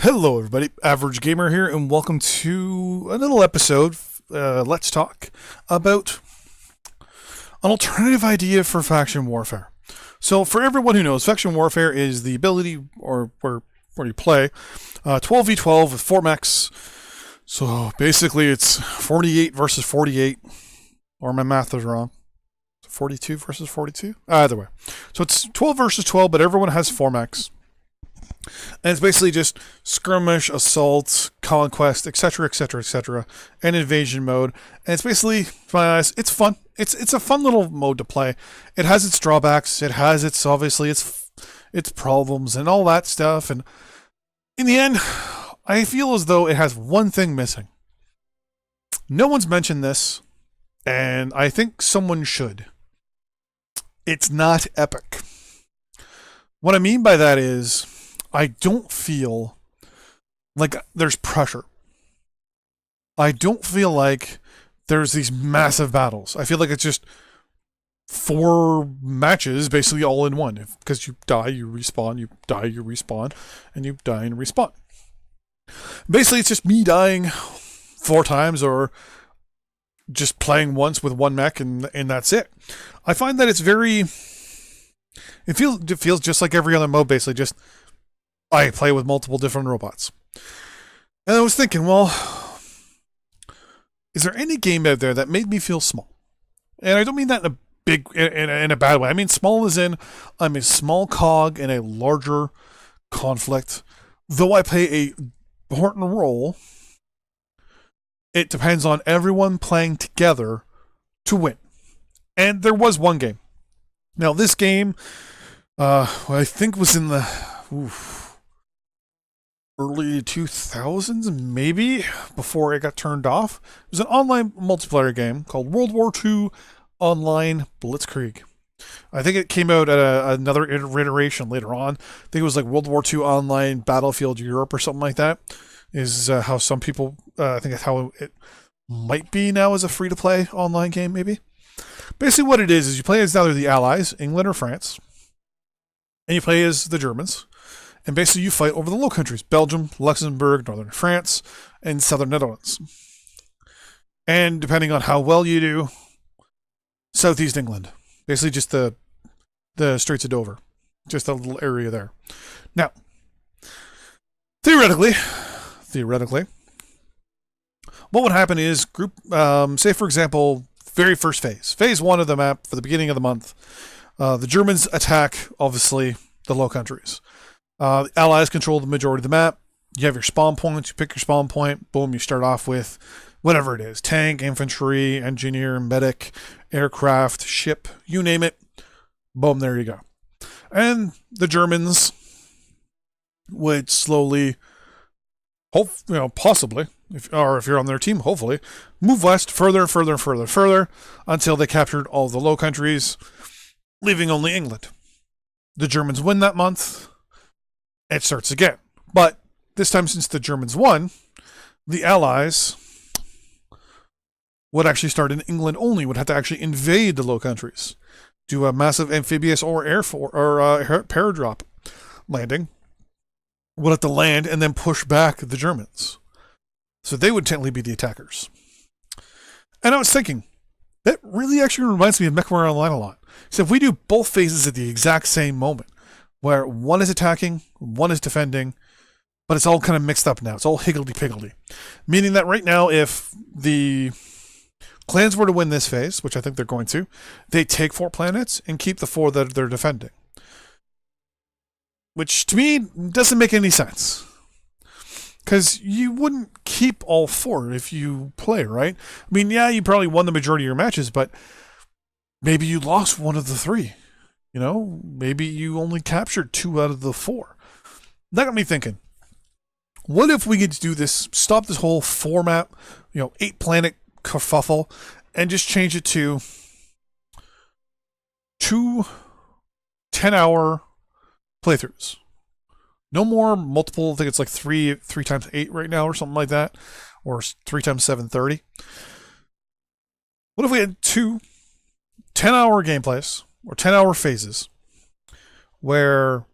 Hello, everybody. Average Gamer here, and welcome to a little episode. Let's talk about an alternative idea for faction warfare. So, for everyone who knows, faction warfare is the ability, or where you play 12v12 with 4 mechs. So, basically, it's 48 versus 48, or my math is wrong. 42 versus 42? Either way. So, it's 12 versus 12, but everyone has 4 mechs. And it's basically just skirmish, assault, conquest, etc., etc., etc., and invasion mode. And it's basically, to my eyes, it's fun. It's a fun little mode to play. It has its drawbacks. It has its its problems and all that stuff. And in the end, I feel as though it has one thing missing. No one's mentioned this, and I think someone should. It's not epic. What I mean by that is, I don't feel like there's pressure. I don't feel like there's these massive battles. I feel like it's just 4 matches basically all in one. Because you die, you respawn, you die, you respawn, and you die and respawn. Basically, it's just me dying 4 times or just playing once with 1 mech and that's it. I find that it's very... It feels just like every other mode, basically. Just I play with multiple different robots. And I was thinking, well, is there any game out there that made me feel small? And I don't mean that in a bad way. I mean small as in I'm a small cog in a larger conflict. Though I play a important role, it depends on everyone playing together to win. And there was one game. Now this game, I think was in the... early 2000s, maybe, before it got turned off. It was an online multiplayer game called World War II Online Blitzkrieg. I think it came out at another iteration later on. I think it was like World War II Online Battlefield Europe or something like that. Is how some people, I think that's how it might be now as a free-to-play online game, maybe. Basically what it is you play as either the Allies, England or France, and you play as the Germans. And basically you fight over the Low Countries, Belgium, Luxembourg, Northern France, and Southern Netherlands. And depending on how well you do, Southeast England. Basically just the Straits of Dover. Just that little area there. Now, theoretically, what would happen is, say for example, very first phase. Phase 1 of the map for the beginning of the month. The Germans attack, obviously, the Low Countries. The Allies control the majority of the map. You have your spawn points. You pick your spawn point. Boom, you start off with whatever it is. Tank, infantry, engineer, medic, aircraft, ship, you name it. Boom, there you go. And the Germans would slowly, possibly, if you're on their team, hopefully, move west further, until they captured all the Low Countries, leaving only England. The Germans win that month. It starts again. But this time, since the Germans won, the Allies would actually start in England only, would have to actually invade the Low Countries, do a massive amphibious or paradrop landing, would have to land and then push back the Germans. So they would technically be the attackers. And I was thinking, that really actually reminds me of MechWarrior Online a lot. So if we do both phases at the exact same moment, where one is attacking, one is defending, but it's all kind of mixed up now. It's all higgledy-piggledy. Meaning that right now, if the clans were to win this phase, which I think they're going to, they take 4 planets and keep the 4 that they're defending. Which, to me, doesn't make any sense. Because you wouldn't keep all 4 if you play, right? I mean, yeah, you probably won the majority of your matches, but maybe you lost one of the 3. Maybe you only captured 2 out of the 4. That got me thinking, what if we could do this, stop this whole format, 8 planet kerfuffle, and just change it to 2 10-hour playthroughs. No more multiple, I think it's like 3 times 8 right now or something like that, or 3 times 730. What if we had 2 10-hour gameplays, or 10-hour phases, where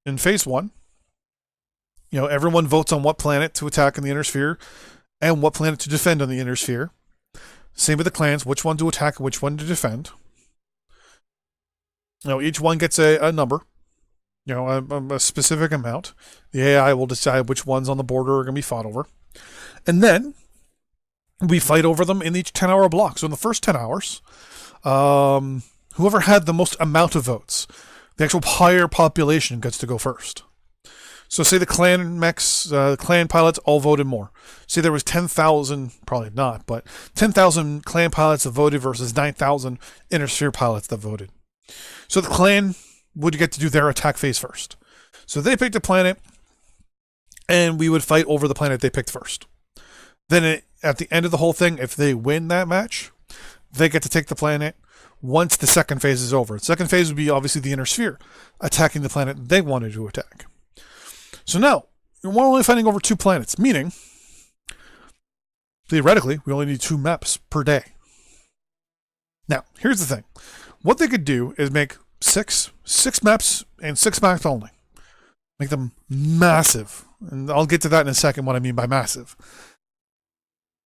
in phase 1, Everyone votes on what planet to attack in the inner sphere and what planet to defend on the inner sphere. Same with the clans, which one to attack and which one to defend. Each one gets a number, a specific amount. The AI will decide which ones on the border are going to be fought over. And then we fight over them in each 10-hour block. So in the first 10 hours, whoever had the most amount of votes, the actual higher population gets to go first. So say the clan mechs, clan pilots all voted more. Say there was 10,000, probably not, but 10,000 clan pilots that voted versus 9,000 inner sphere pilots that voted. So the clan would get to do their attack phase first. So they picked a planet, and we would fight over the planet they picked first. Then at the end of the whole thing, if they win that match, they get to take the planet once the second phase is over. The second phase would be obviously the inner sphere, attacking the planet they wanted to attack. So now, we're only fighting over 2 planets, meaning, theoretically, we only need 2 maps per day. Now, here's the thing. What they could do is make six maps and 6 maps only. Make them massive. And I'll get to that in a second, what I mean by massive.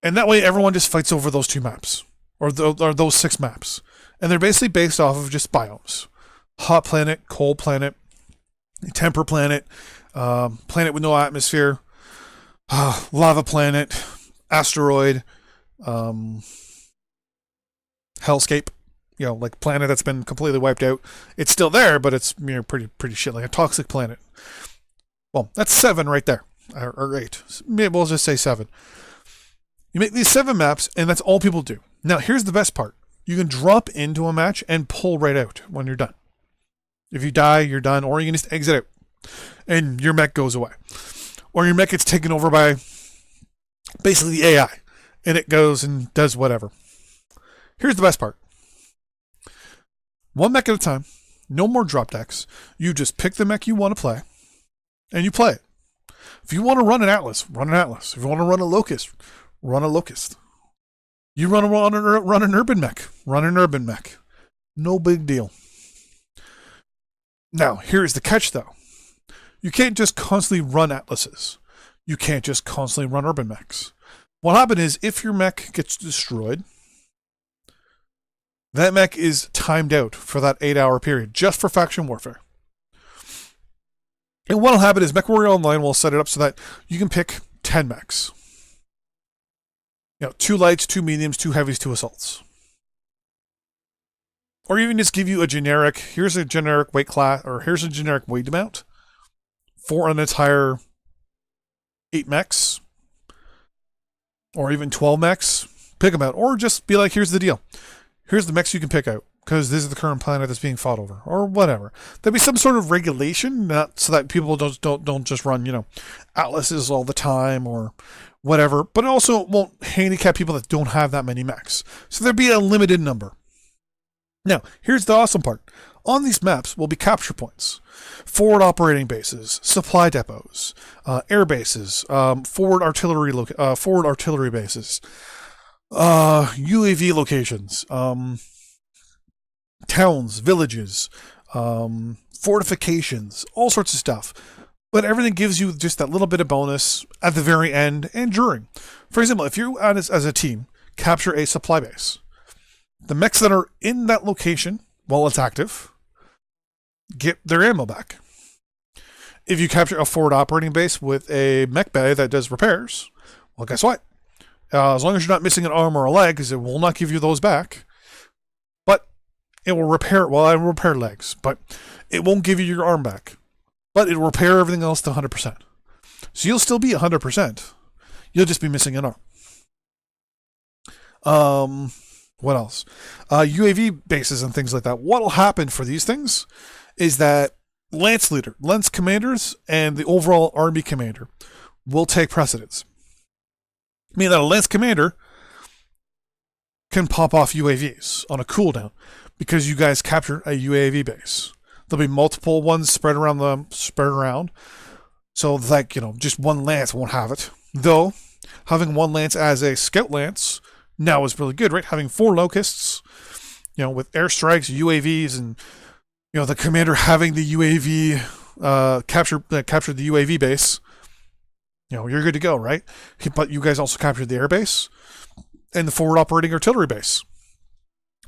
And that way, everyone just fights over those 2 maps, or those 6 maps. And they're basically based off of just biomes. Hot planet, cold planet, temperate planet, planet with no atmosphere, lava planet, asteroid, hellscape, like planet that's been completely wiped out. It's still there, but it's pretty shit, like a toxic planet. Well, that's 7 right there, or 8. Maybe we'll just say 7. You make these 7 maps, and that's all people do. Now, here's the best part. You can drop into a match and pull right out when you're done. If you die, you're done, or you can just exit out, and your mech goes away. Or your mech gets taken over by basically the AI, and it goes and does whatever. Here's the best part. 1 mech at a time, no more drop decks. You just pick the mech you want to play, and you play it. If you want to run an Atlas, run an Atlas. If you want to run a Locust, run a Locust. You run an Urban mech, run an Urban mech. No big deal. Now, here's the catch, though. You can't just constantly run Atlases. You can't just constantly run Urban mechs. What happens is, if your mech gets destroyed, that mech is timed out for that 8-hour period, just for faction warfare. And what will happen is MechWarrior Online will set it up so that you can pick 10 mechs. 2 lights, 2 mediums, 2 heavies, 2 assaults. Or even just give you a generic, here's a generic weight class, or here's a generic weight amount for an entire 8 mechs, or even 12 mechs. Pick them out. Or just be like, here's the deal. Here's the mechs you can pick out, because this is the current planet that's being fought over, or whatever. There'll be some sort of regulation, not so that people don't just run, Atlases all the time, or whatever, but it also won't handicap people that don't have that many mechs. So there'll be a limited number. Now, here's the awesome part. On these maps will be capture points, forward operating bases, supply depots, air bases, forward artillery bases, UAV locations, towns, villages, fortifications, all sorts of stuff. But everything gives you just that little bit of bonus at the very end and during. For example, if you, as a team, capture a supply base, the mechs that are in that location, while it's active, get their ammo back. If you capture a forward operating base with a mech bay that does repairs, well, guess what? As long as you're not missing an arm or a leg, because it will not give you those back, but it will repair, it will repair legs, but it won't give you your arm back. But it'll repair everything else to 100%. So you'll still be 100%. You'll just be missing an arm. What else? UAV bases and things like that. What'll happen for these things is that Lance commanders, and the overall army commander will take precedence. Meaning that a Lance commander can pop off UAVs on a cooldown because you guys captured a UAV base. There'll be multiple ones spread around. So just one Lance won't have it. Though, having one Lance as a scout Lance now is really good, right? Having 4 locusts, with airstrikes, UAVs, and, the commander having the UAV, captured the UAV base, you're good to go, right? But you guys also captured the airbase and the forward operating artillery base.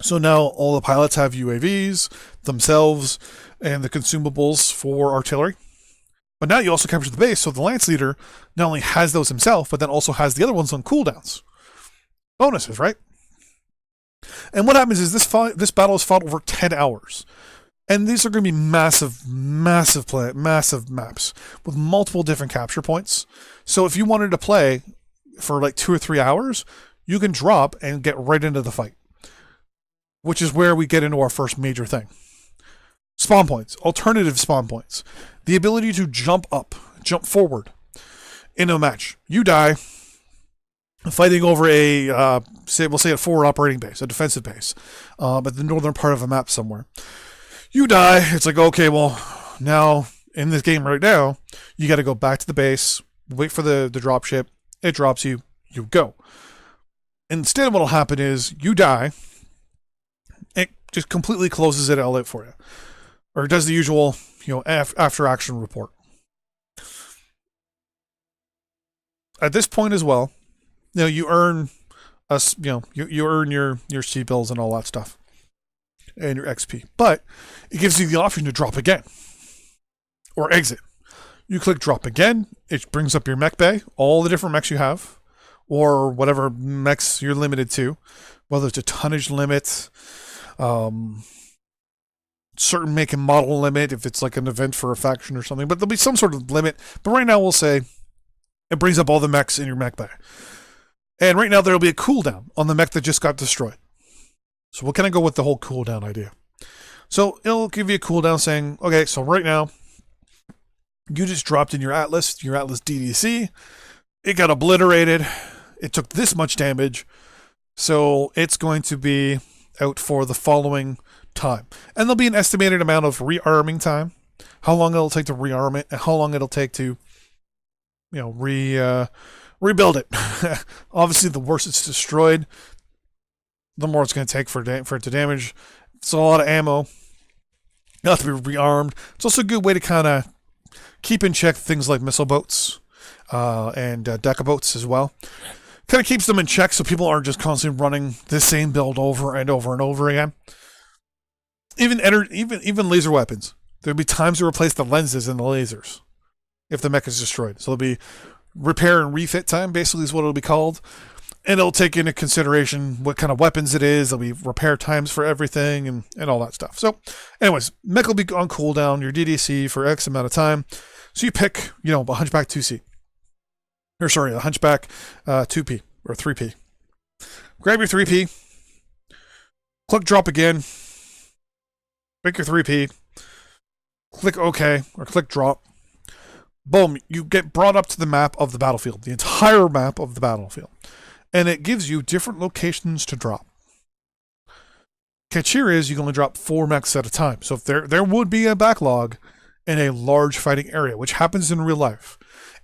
So now all the pilots have UAVs themselves and the consumables for artillery. But now you also capture the base, so the Lance Leader not only has those himself, but then also has the other ones on cooldowns. Bonuses, right? And what happens is this battle is fought over 10 hours. And these are going to be massive maps with multiple different capture points. So if you wanted to play for like 2 or 3 hours, you can drop and get right into the fight. Which is where we get into our first major thing. Spawn points, alternative spawn points. The ability to jump forward in a match. You die fighting over we'll say a forward operating base, a defensive base, at the northern part of a map somewhere. You die, it's like, okay, well, now, in this game right now, you got to go back to the base, wait for the drop ship, it drops you, you go. Instead, what'll happen is, you die, it just completely closes it all out for you. Or it does the usual, after action report. At this point as well, you earn you earn your C bills and all that stuff. And your XP. But it gives you the option to drop again. Or exit. You click drop again, it brings up your mech bay, all the different mechs you have, or whatever mechs you're limited to, whether it's a tonnage limit, certain make and model limit, if it's like an event for a faction or something, but there'll be some sort of limit. But right now we'll say it brings up all the mechs in your mech bay. And right now there'll be a cooldown on the mech that just got destroyed. So we'll kind of go with the whole cooldown idea. So it'll give you a cooldown saying, okay, so right now, you just dropped in your Atlas DDC. It got obliterated. It took this much damage. So it's going to be out for the following time. And there'll be an estimated amount of rearming time. How long it'll take to rearm it, and how long it'll take to, rebuild it. Obviously, the worse it's destroyed, the more it's going to take for it to damage. It's a lot of ammo. It'll have to be rearmed. It's also a good way to kind of keep in check things like missile boats and deca boats as well. Kind of keeps them in check so people aren't just constantly running this same build over and over and over again. Even laser weapons. There'll be times to replace the lenses in the lasers if the mech is destroyed. So there'll be repair and refit time, basically is what it'll be called. And it'll take into consideration what kind of weapons it is. There'll be repair times for everything and all that stuff. So anyways, mech will be on cooldown, your DDC for X amount of time. So you pick, a Hunchback 2C. Or sorry, a Hunchback 2P or 3P. Grab your 3P. Click drop again. Pick your 3P. Click OK or click drop. Boom, you get brought up to the map of the battlefield, the entire map of the battlefield. And it gives you different locations to drop. Catch here is you can only drop 4 mechs at a time. So if there would be a backlog in a large fighting area, which happens in real life.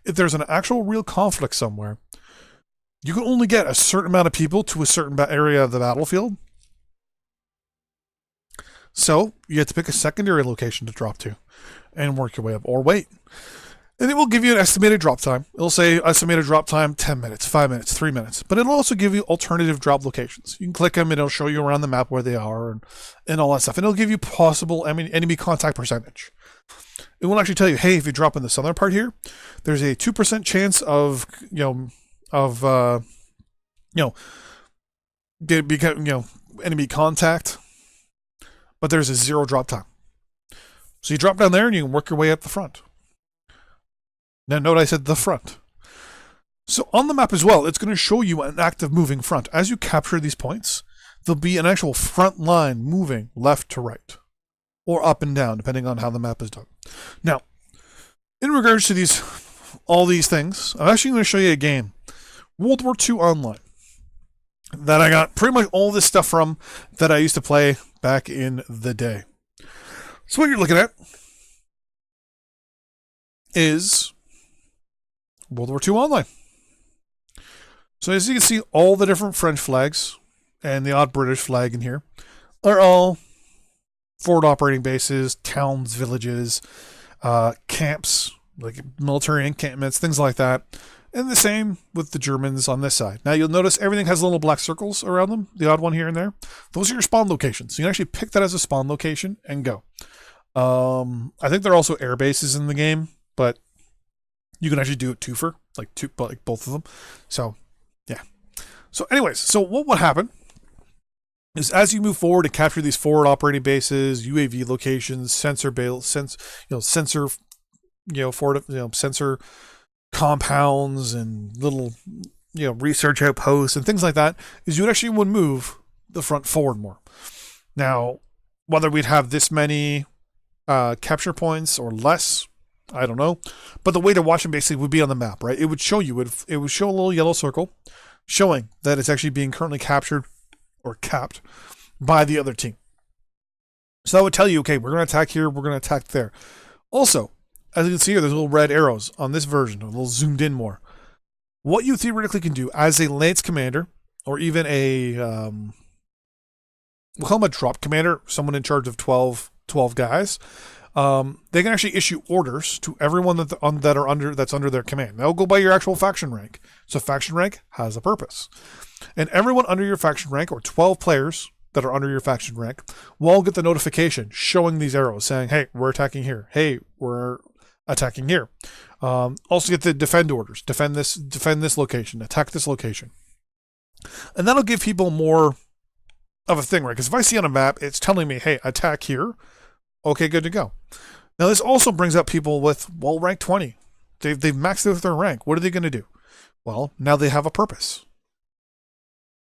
If there's an actual real conflict somewhere, you can only get a certain amount of people to a certain area of the battlefield. So you have to pick a secondary location to drop to and work your way up, or wait. And it will give you an estimated drop time. It'll say estimated drop time 10 minutes, 5 minutes, 3 minutes. But it'll also give you alternative drop locations. You can click them and it'll show you around the map where they are and all that stuff. And it'll give you possible enemy contact percentage. It will actually tell you, hey, if you drop in the southern part here, there's a 2% chance of enemy contact, but there's a 0 drop time. So you drop down there and you can work your way up the front. Now note I said the front. So on the map as well, it's going to show you an active moving front. As you capture these points, there'll be an actual front line moving left to right. Or up and down, depending on how the map is done. Now, in regards to all these things, I'm actually going to show you a game. World War II Online. That I got pretty much all this stuff from that I used to play back in the day. So what you're looking at is World War II Online. So as you can see, all the different French flags and the odd British flag in here are all forward operating bases, towns, villages, camps, like military encampments, things like that. And the same with the Germans on this side. Now you'll notice everything has little black circles around them, the odd one here and there. Those are your spawn locations. So you can actually pick that as a spawn location and go. I think there are also air bases in the game, but you can actually do it twofer, like both of them. So yeah. So anyways, so what would happen is as you move forward and capture these forward operating bases, UAV locations, sensor sensor compounds and little, research outposts and things like that, is you actually would move the front forward more. Now, whether we'd have this many capture points or less, I don't know. But the way to watch them basically would be on the map, right? It would show you, it would show a little yellow circle showing that it's actually being currently captured or capped by the other team. So that would tell you, okay, we're going to attack here, we're going to attack there. Also, as you can see here, there's little red arrows on this version, a little zoomed in more. What you theoretically can do as a Lance commander, or even a, we'll call him a drop commander, someone in charge of 12 guys, they can actually issue orders to everyone that's under their command. They'll go by your actual faction rank. So faction rank has a purpose. And everyone under your faction rank, or 12 players that are under your faction rank, will all get the notification showing these arrows saying, hey, we're attacking here. Hey, we're attacking here. Also get the defend orders. Defend this location. Attack this location. And that'll give people more of a thing, right? Because if I see on a map, it's telling me, hey, attack here. Okay, good to go. Now this also brings up people with, well, rank 20. They've maxed out their rank. What are they going to do? Well, now they have a purpose.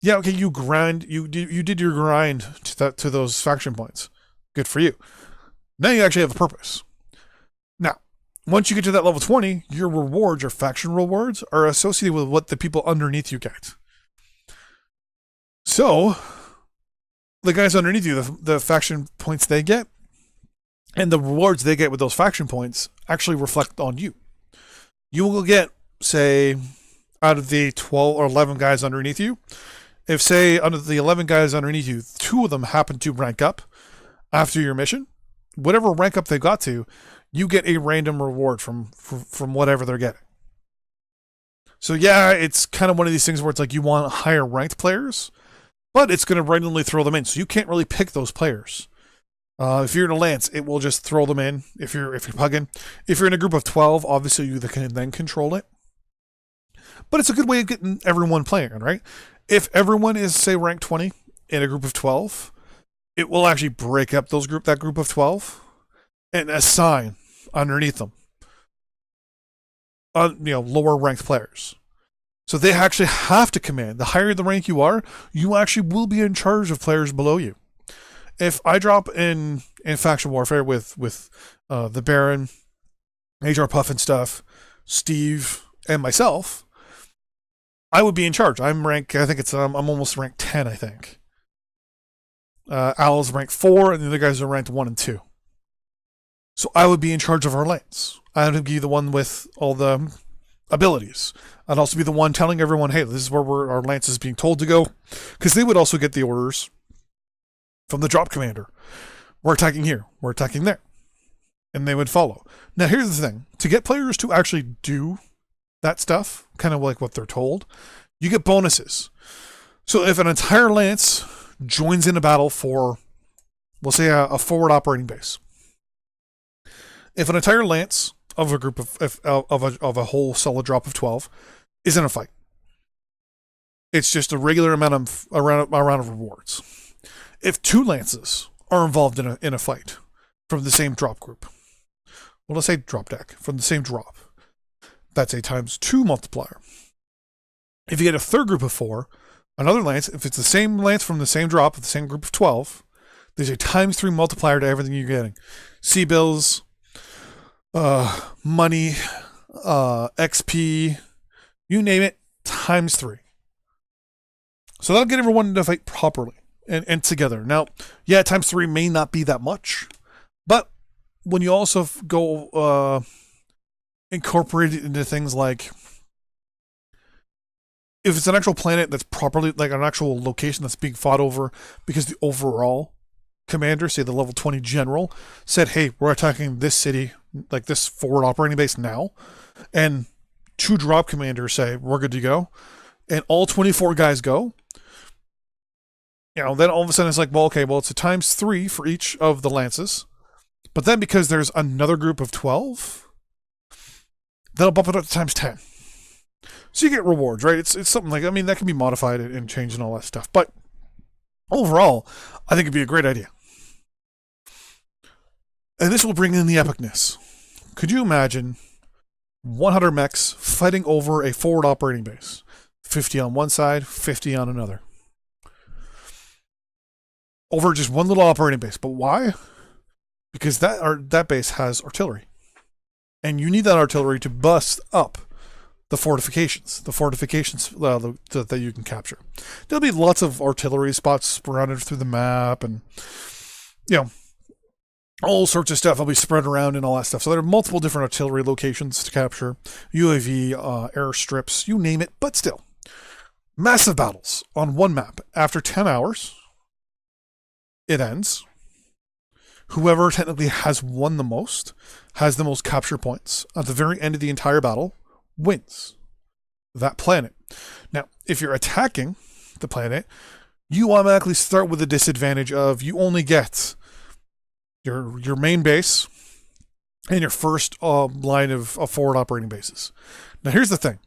Yeah, okay, you did your grind to those faction points. Good for you. Now you actually have a purpose. Now, once you get to that level 20, your rewards, your faction rewards, are associated with what the people underneath you get. So, the guys underneath you, the faction points they get, and the rewards they get with those faction points actually reflect on you. You will get, say, out of the 12 or 11 guys underneath you, if, say, under the 11 guys underneath you, 2 of them happen to rank up after your mission, whatever rank up they got to, you get a random reward from whatever they're getting. So yeah, it's kind of one of these things where it's like you want higher ranked players, but it's going to randomly throw them in. So you can't really pick those players. If you're in a Lance, it will just throw them in. If you're pugging, if you're in a group of 12, obviously you can then control it. But it's a good way of getting everyone playing, right? If everyone is, say, rank 20 in a group of 12, it will actually break up that group of 12 and assign underneath them lower ranked players. So they actually have to command. The higher the rank you are, you actually will be in charge of players below you. If I drop in faction warfare with the Baron, HR Puff and stuff, Steve, and myself, I would be in charge. I'm almost rank 10, I think. Al's rank 4, and the other guys are ranked 1 and 2. So I would be in charge of our lanes. I would be the one with all the abilities. I'd also be the one telling everyone, hey, this is where our lance is being told to go. Because they would also get the orders from the drop commander. We're attacking here. We're attacking there. And they would follow. Now, here's the thing. To get players to actually do that stuff, kind of like what they're told, you get bonuses. So if an entire lance joins in a battle for, we'll say, a forward operating base. If an entire lance of a group of a whole solid drop of 12 is in a fight, it's just a regular amount of a round of rewards. If 2 lances are involved in a fight from the same drop group, well, let's say drop deck from the same drop, that's a ×2 multiplier. If you get a third group of 4, another lance, if it's the same lance from the same drop of the same group of 12, there's a ×3 multiplier to everything you're getting. C-bills, money, XP, you name it, ×3. So that'll get everyone to fight properly and together. Now, yeah, ×3 may not be that much, but when you also go incorporate it into things like, if it's an actual planet that's properly, like an actual location that's being fought over, because the overall commander, say the level 20 general, said, hey, we're attacking this city, like this forward operating base now, and 2 drop commanders say, we're good to go, and all 24 guys go, then all of a sudden it's like, well, okay, well, it's a ×3 for each of the lances. But then because there's another group of 12, that'll bump it up to ×10. So you get rewards, right? It's something like, that can be modified and changed and all that stuff. But overall, I think it'd be a great idea. And this will bring in the epicness. Could you imagine 100 mechs fighting over a forward operating base? 50 on one side, 50 on another. Over just one little operating base. But why? Because that base has artillery. And you need that artillery to bust up the fortifications that you can capture. There'll be lots of artillery spots surrounded through the map, and all sorts of stuff will be spread around and all that stuff. So there are multiple different artillery locations to capture, UAV, airstrips, you name it, but still. Massive battles on one map. After 10 hours, it ends. Whoever technically has won the most, has the most capture points at the very end of the entire battle, wins that planet. Now, if you're attacking the planet, you automatically start with the disadvantage of you only get your main base and your first line of forward operating bases. Now, here's the thing.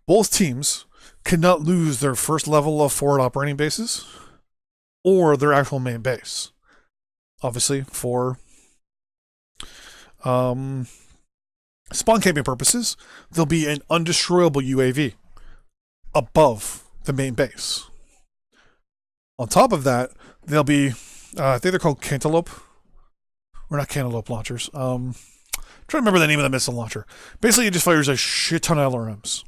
Both teams cannot lose their first level of forward operating bases or their actual main base. Obviously, for spawn camping purposes, there'll be an undestroyable UAV above the main base. On top of that, there'll be, I think they're called cantaloupe, or not cantaloupe launchers. Trying to remember the name of the missile launcher. Basically, it just fires a shit ton of LRMs.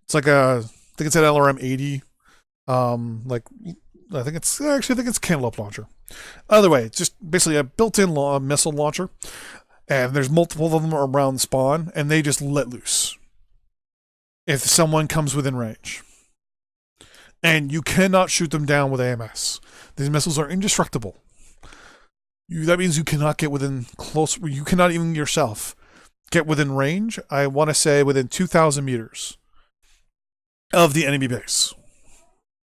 It's like I think it's an LRM 80. I think it's cantaloupe launcher. Either way, it's just basically a built-in missile launcher, and there's multiple of them around spawn, and they just let loose if someone comes within range. And you cannot shoot them down with AMS. These missiles are indestructible. That means you cannot get within close. You cannot even yourself get within range. I want to say within 2,000 meters of the enemy base.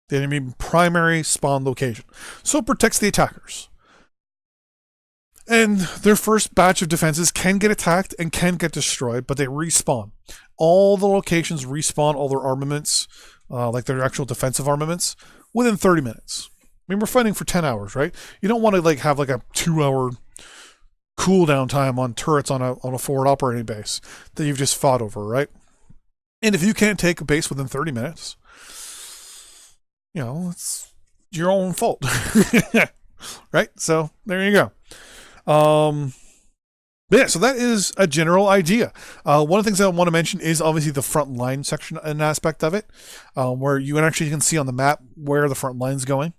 The enemy primary spawn location. So it protects the attackers. And their first batch of defenses can get attacked and can get destroyed, but they respawn. All the locations respawn all their armaments, like their actual defensive armaments, within 30 minutes. We're fighting for 10 hours, right? You don't want to have a 2-hour cooldown time on turrets on a forward operating base that you've just fought over, right? And if you can't take a base within 30 minutes, it's your own fault. Right? So there you go. Yeah, so that is a general idea. One of the things I want to mention is obviously the front line section and aspect of it, where you actually can see on the map where the front line's going,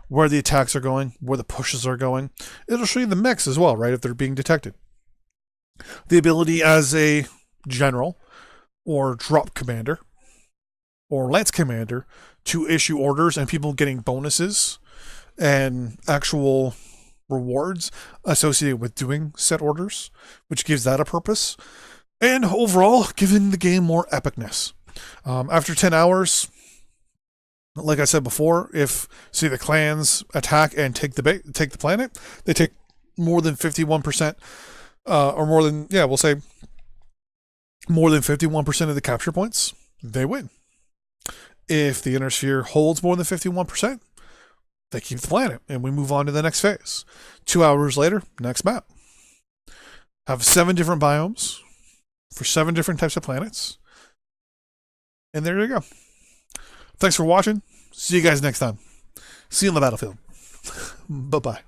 where the attacks are going, where the pushes are going. It'll show you the mechs as well, right, if they're being detected. The ability as a general or drop commander or lance commander to issue orders and people getting bonuses and actual rewards associated with doing set orders, which gives that a purpose. And overall, giving the game more epicness. After 10 hours, like I said before, if, say, the clans attack and take the planet, they take more than 51%, or more than, we'll say more than 51% of the capture points, they win. If the inner sphere holds more than 51%, they keep the planet, and we move on to the next phase. 2 hours later, next map. Have 7 different biomes for 7 different types of planets. And there you go. Thanks for watching. See you guys next time. See you on the battlefield. Bye-bye.